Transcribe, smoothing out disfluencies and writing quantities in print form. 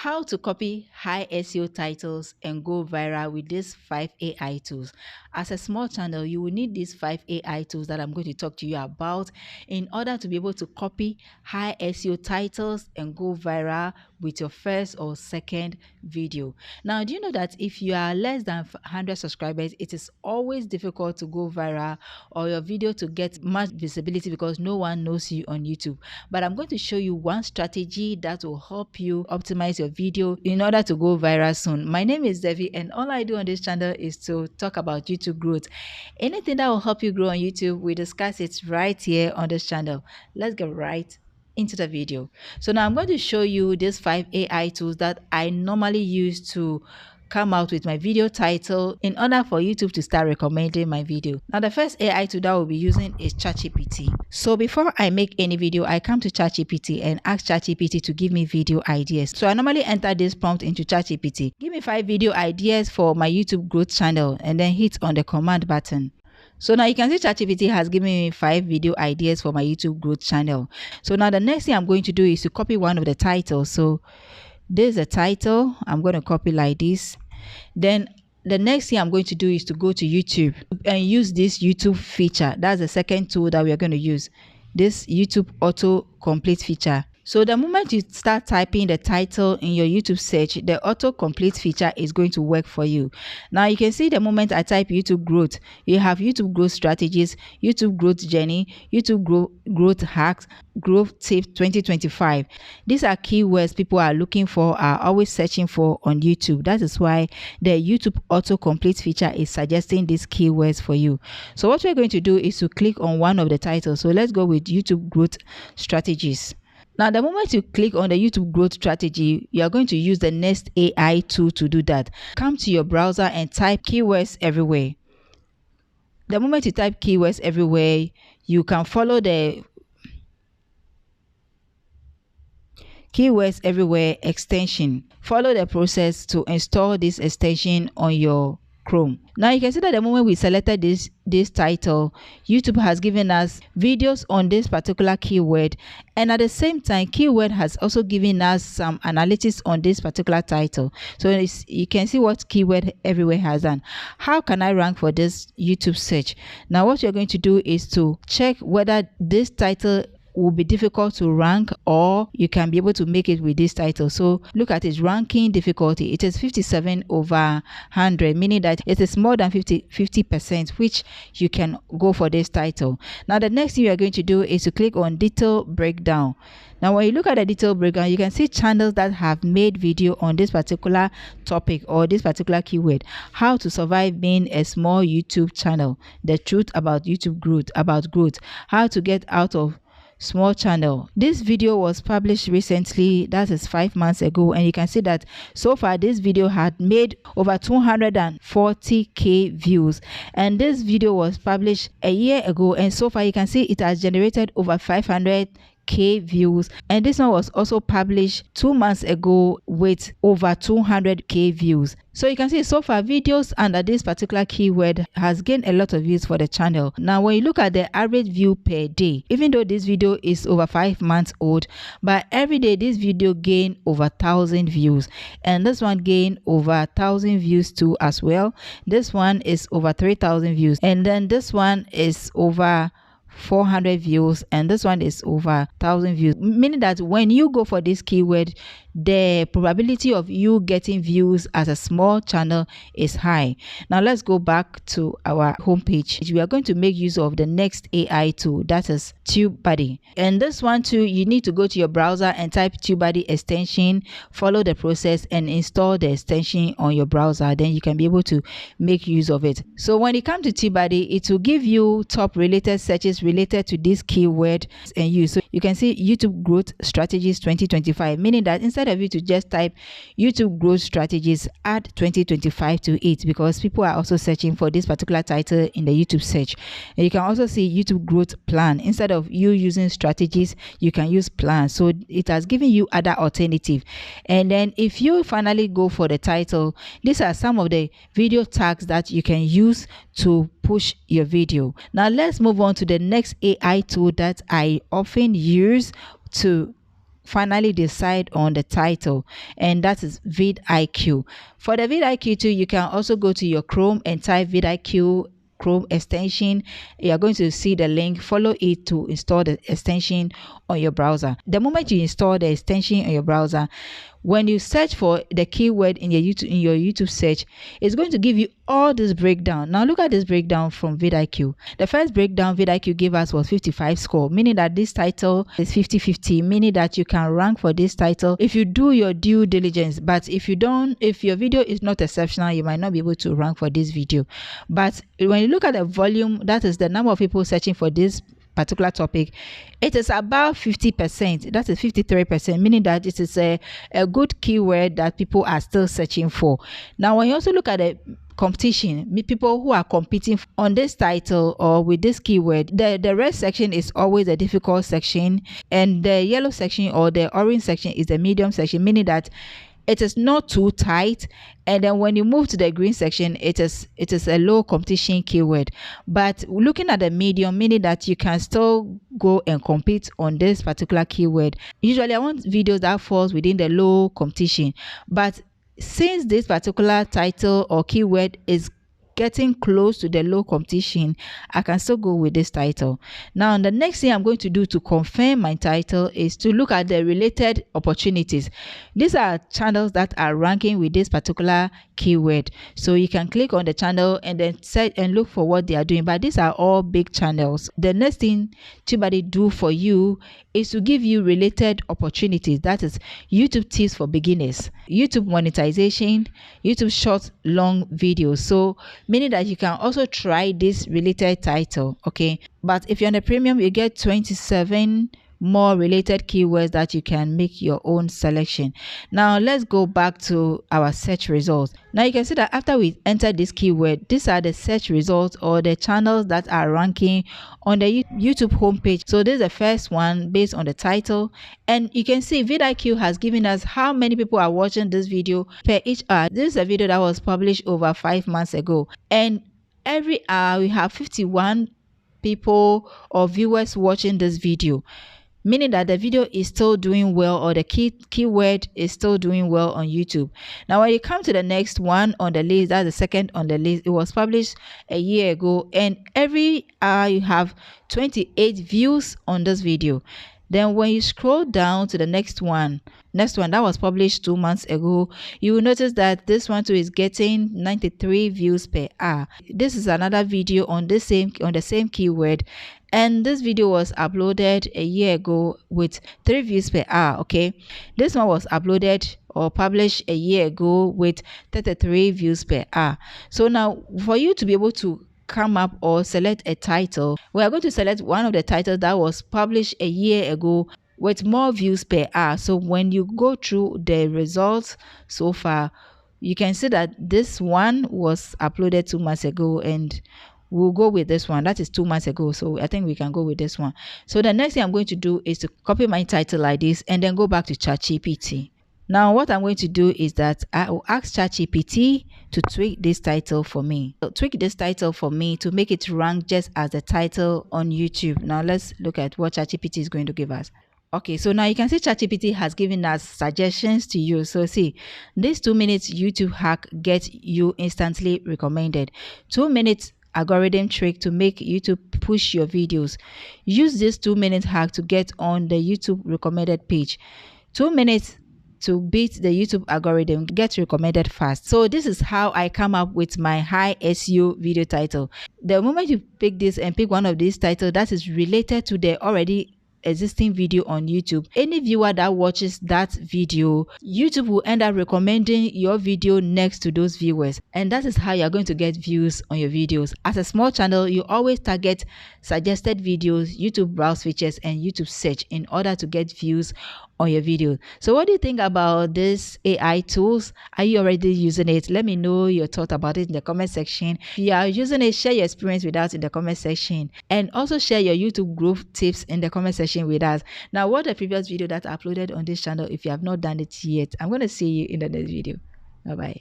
How to copy high SEO titles and go viral with these 5 AI tools. As a small channel, you will need these 5 AI tools that I'm going to talk to you about in order to be able to copy high SEO titles and go viral with your first or second video. Now, do you know that if you are less than 100 subscribers, it is always difficult to go viral or your video to get much visibility because no one knows you on YouTube. But I'm going to show you one strategy that will help you optimize your video in order to go viral soon. My name is Devi, and all I do on this channel is to talk about YouTube growth. Anything that will help you grow on YouTube, we discuss it right here on this channel. Let's get right into the video. So now I'm going to show you these 5 AI tools that I normally use to come out with my video title in order for YouTube to start recommending my video. Now the first AI tool that we'll be using is ChatGPT. So before I make any video, I come to ChatGPT and ask ChatGPT to give me video ideas. So I normally enter this prompt into ChatGPT. Give me 5 video ideas for my YouTube growth channel, and then hit on the command button. So now you can see ChatGPT has given me 5 video ideas for my YouTube growth channel. So now the next thing I'm going to do is to copy one of the titles. So there's a title I'm going to copy like this. Then the next thing I'm going to do is to go to YouTube and use this YouTube feature. That's the second tool that we are going to use, this YouTube auto complete feature. So the moment you start typing the title in your YouTube search, the auto complete feature is going to work for you. Now you can see the moment I type YouTube growth, you have YouTube growth strategies, YouTube growth journey, YouTube growth hacks, growth tips 2025. These are keywords people are looking for, are always searching for on YouTube. That is why the YouTube auto complete feature is suggesting these keywords for you. So what we're going to do is to click on one of the titles. So let's go with YouTube growth strategies. Now, the moment you click on the YouTube growth strategy, you are going to use the next AI tool to do that. Come to your browser and type keywords everywhere. The moment you type keywords everywhere, you can follow the keywords everywhere extension. Follow the process to install this extension on your Chrome. Now you can see that the moment we selected this title, YouTube has given us videos on this particular keyword, and at the same time keyword has also given us some analytics on this particular title. So you can see what keyword everywhere has done. How can I rank for this YouTube search? Now what you're going to do is to check whether this title will be difficult to rank or you can be able to make it with this title. So look at its ranking difficulty. It is 57 over 100, meaning that it is more than 50%, which you can go for this title. Now the next thing you are going to do is to click on detail breakdown. Now when you look at the detail breakdown, you can see channels that have made video on this particular topic or this particular keyword. How to survive being a small YouTube channel, the truth about YouTube growth, how to get out of small channel. This video was published recently, that is 5 months ago, and you can see that so far this video had made over 240k views, and this video was published a year ago, and so far you can see it has generated over 500k views, and this one was also published 2 months ago with over 200k views. So you can see so far videos under this particular keyword has gained a lot of views for the channel. Now when you look at the average view per day, even though this video is over 5 months old, but every day this video gain over 1,000 views, and this one gained over 1,000 views too as well. This one is over 3,000 views, and then this one is over 400 views, and this one is over 1,000 views, meaning that when you go for this keyword, the probability of you getting views as a small channel is high. Now let's go back to our homepage. We are going to make use of the next AI tool, that is TubeBuddy. And this one too, you need to go to your browser and type TubeBuddy extension, follow the process and install the extension on your browser. Then you can be able to make use of it. So when it comes to TubeBuddy, it will give you top related searches related to this keyword and use. So you can see YouTube growth strategies 2025, meaning that instead of you to just type YouTube growth strategies, add 2025 to it, because people are also searching for this particular title in the YouTube search. And you can also see YouTube growth plan. Instead of you using strategies, you can use plan. So it has given you other alternative. And then if you finally go for the title, these are some of the video tags that you can use to push your video. Now let's move on to the next AI tool that I often use to finally decide on the title, and that is VidIQ. For the VidIQ too, you can also go to your Chrome and type VidIQ Chrome extension. You are going to see the link. Follow it to install the extension on your browser. The moment you install the extension on your browser, when you search for the keyword in your YouTube search, it's going to give you all this breakdown. Now look at this breakdown from VidIQ. The first breakdown VidIQ gave us was 55 score, meaning that this title is 50-50, meaning that you can rank for this title if you do your due diligence. But if you don't, if your video is not exceptional, you might not be able to rank for this video. But when you look at the volume, that is the number of people searching for this particular topic, it is about 50%. That is 53%, meaning that it is a good keyword that people are still searching for. Now when you also look at the competition, people who are competing on this title or with this keyword, the red section is always a difficult section, and the yellow section or the orange section is the medium section, meaning that it is not too tight. And then when you move to the green section, it is a low competition keyword. But looking at the medium, meaning that you can still go and compete on this particular keyword. Usually I want videos that falls within the low competition, but since this particular title or keyword is getting close to the low competition, I can still go with this title. Now the next thing I'm going to do to confirm my title is to look at the related opportunities. These are channels that are ranking with this particular keyword, so you can click on the channel and then search and look for what they are doing. But these are all big channels. The next thing TubeBuddy do for you is to give you related opportunities. That is YouTube tips for beginners, YouTube monetization, YouTube short long videos. So meaning that you can also try this related title. Okay, but if you're on the premium, you get 27 more related keywords that you can make your own selection. Now let's go back to our search results. Now you can see that after we enter this keyword, these are the search results or the channels that are ranking on the YouTube homepage. So this is the first one based on the title, and you can see VidIQ has given us how many people are watching this video per each hour. This is a video that was published over 5 months ago, and every hour we have 51 people or viewers watching this video, meaning that the video is still doing well, or the keyword is still doing well on YouTube. Now when you come to the next one on the list, that's the second on the list, it was published a year ago, and every hour you have 28 views on this video. Then when you scroll down to the next one that was published 2 months ago, you will notice that this one too is getting 93 views per hour. This is another video on the same keyword, and this video was uploaded a year ago with 3 views per hour. Okay, this one was uploaded or published a year ago with 33 views per hour. So now for you to be able to come up or select a title, we are going to select one of the titles that was published a year ago with more views per hour. So when you go through the results so far, you can see that this one was uploaded 2 months ago, and we'll go with this one. That is 2 months ago, so I think we can go with this one. So the next thing I'm going to do is to copy my title like this and then go back to ChatGPT. Now what I'm going to do is that I will ask ChatGPT to tweak this title for me. So tweak this title for me to make it rank just as the title on YouTube. Now let's look at what ChatGPT is going to give us. Okay, so now you can see ChatGPT has given us suggestions to use. So see, this 2 minutes YouTube hack gets you instantly recommended. 2 minutes algorithm trick to make YouTube push your videos. Use this 2 minute hack to get on the YouTube recommended page. 2 minutes to beat the YouTube algorithm, get recommended fast. So this is how I come up with my high SEO video title. The moment you pick this and pick one of these titles that is related to the already existing video on YouTube, any viewer that watches that video, YouTube will end up recommending your video next to those viewers, and that is how you're going to get views on your videos. As a small channel, you always target suggested videos, YouTube browse features, and YouTube search in order to get views on your video. So what do you think about this AI tools? Are you already using it? Let me know your thought about it in the comment section. If you are using it, share your experience with us in the comment section, and also share your YouTube growth tips in the comment section with us. Now watch the previous video that I uploaded on this channel if you have not done it yet. I'm going to see you in the next video. Bye bye.